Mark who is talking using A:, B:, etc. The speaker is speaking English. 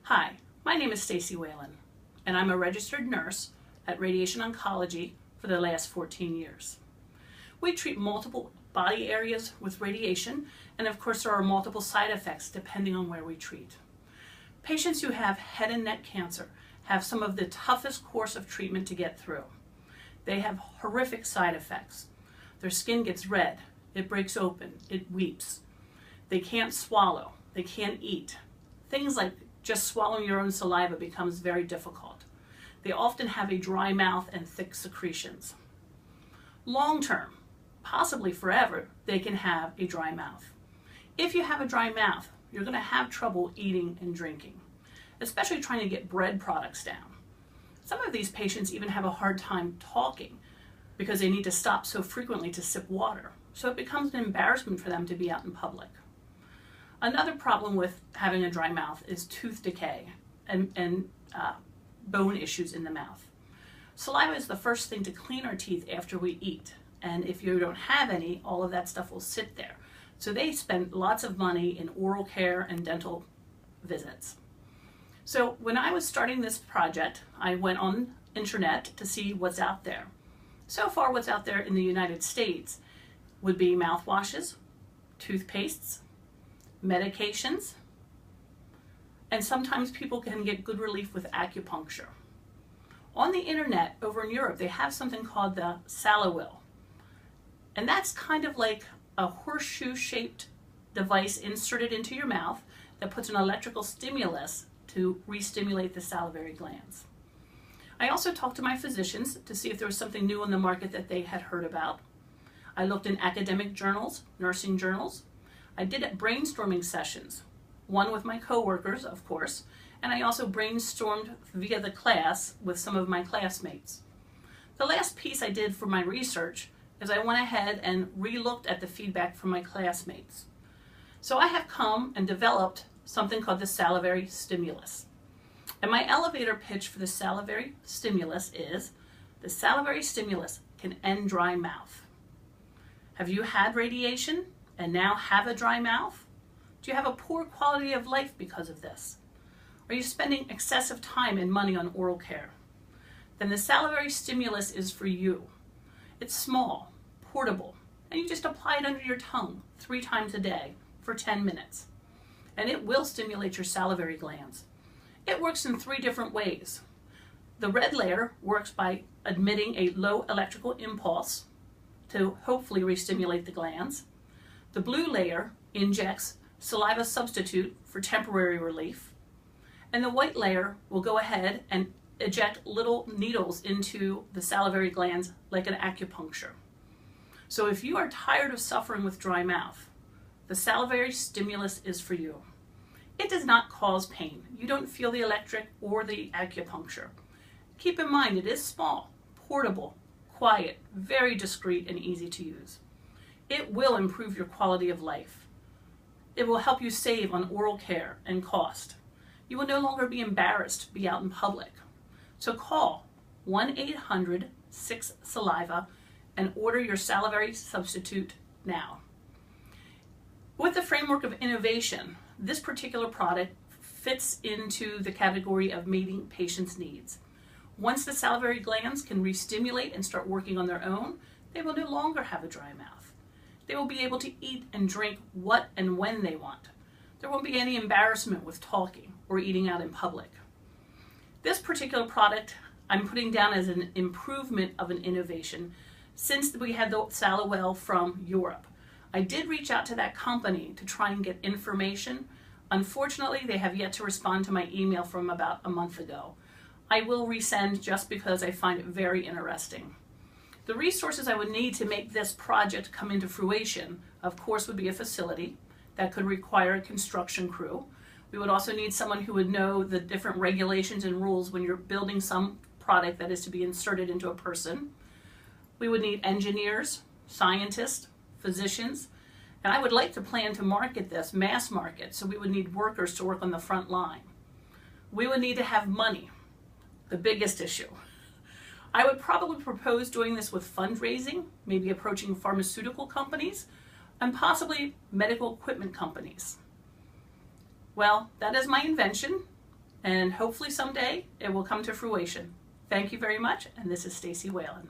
A: Hi, my name is Stacy Whalen, and I'm a registered nurse at Radiation Oncology for the last 14 years. We treat multiple body areas with radiation, and of course there are multiple side effects depending on where we treat. Patients who have head and neck cancer have some of the toughest course of treatment to get through. They have horrific side effects. Their skin gets red, it breaks open, it weeps. They can't swallow, they can't eat. Things like just swallowing your own saliva becomes very difficult. They often have a dry mouth and thick secretions. Long term, possibly forever, they can have a dry mouth. If you have a dry mouth, you're going to have trouble eating and drinking, especially trying to get bread products down. Some of these patients even have a hard time talking because they need to stop so frequently to sip water, so it becomes an embarrassment for them to be out in public. Another problem with having a dry mouth is tooth decay and bone issues in the mouth. Saliva is the first thing to clean our teeth after we eat, and if you don't have any, all of that stuff will sit there. So they spend lots of money in oral care and dental visits. So when I was starting this project, I went on internet to see what's out there. So far, what's out there in the United States would be mouthwashes, toothpastes, medications, and sometimes people can get good relief with acupuncture. On the internet over in Europe, they have something called the Salivil, and that's kind of like a horseshoe-shaped device inserted into your mouth that puts an electrical stimulus to re-stimulate the salivary glands. I also talked to my physicians to see if there was something new on the market that they had heard about. I looked in academic journals, nursing journals. I did brainstorming sessions, one with my coworkers, of course, and I also brainstormed via the class with some of my classmates. The last piece I did for my research is I went ahead and re-looked at the feedback from my classmates. So I have come and developed something called the salivary stimulus. And my elevator pitch for the salivary stimulus is, the salivary stimulus can end dry mouth. Have you had radiation and now have a dry mouth? Do you have a poor quality of life because of this? Are you spending excessive time and money on oral care? Then the salivary stimulus is for you. It's small, portable, and you just apply it under your tongue 3 times a day for 10 minutes. And it will stimulate your salivary glands. It works in 3 different ways. The red layer works by emitting a low electrical impulse to hopefully re-stimulate the glands. The blue layer injects saliva substitute for temporary relief. And the white layer will go ahead and eject little needles into the salivary glands like an acupuncture. So if you are tired of suffering with dry mouth, the salivary stimulus is for you. It does not cause pain. You don't feel the electric or the acupuncture. Keep in mind, it is small, portable, quiet, very discreet, and easy to use. It will improve your quality of life. It will help you save on oral care and cost. You will no longer be embarrassed to be out in public. So call 1-800-6-SALIVA and order your salivary substitute now. With the framework of innovation, this particular product fits into the category of meeting patients' needs. Once the salivary glands can re-stimulate and start working on their own, they will no longer have a dry mouth. They will be able to eat and drink what and when they want. There won't be any embarrassment with talking or eating out in public. This particular product I'm putting down as an improvement of an innovation since we had the Salivil from Europe. I did reach out to that company to try and get information. Unfortunately, they have yet to respond to my email from about a month ago. I will resend just because I find it very interesting. The resources I would need to make this project come into fruition, of course, would be a facility that could require a construction crew. We would also need someone who would know the different regulations and rules when you're building some product that is to be inserted into a person. We would need engineers, scientists, physicians, and I would like to plan to market this, mass market, so we would need workers to work on the front line. We would need to have money, the biggest issue. I would probably propose doing this with fundraising, maybe approaching pharmaceutical companies, and possibly medical equipment companies. Well, that is my invention. and hopefully someday it will come to fruition. Thank you very much, and this is Stacy Whalen.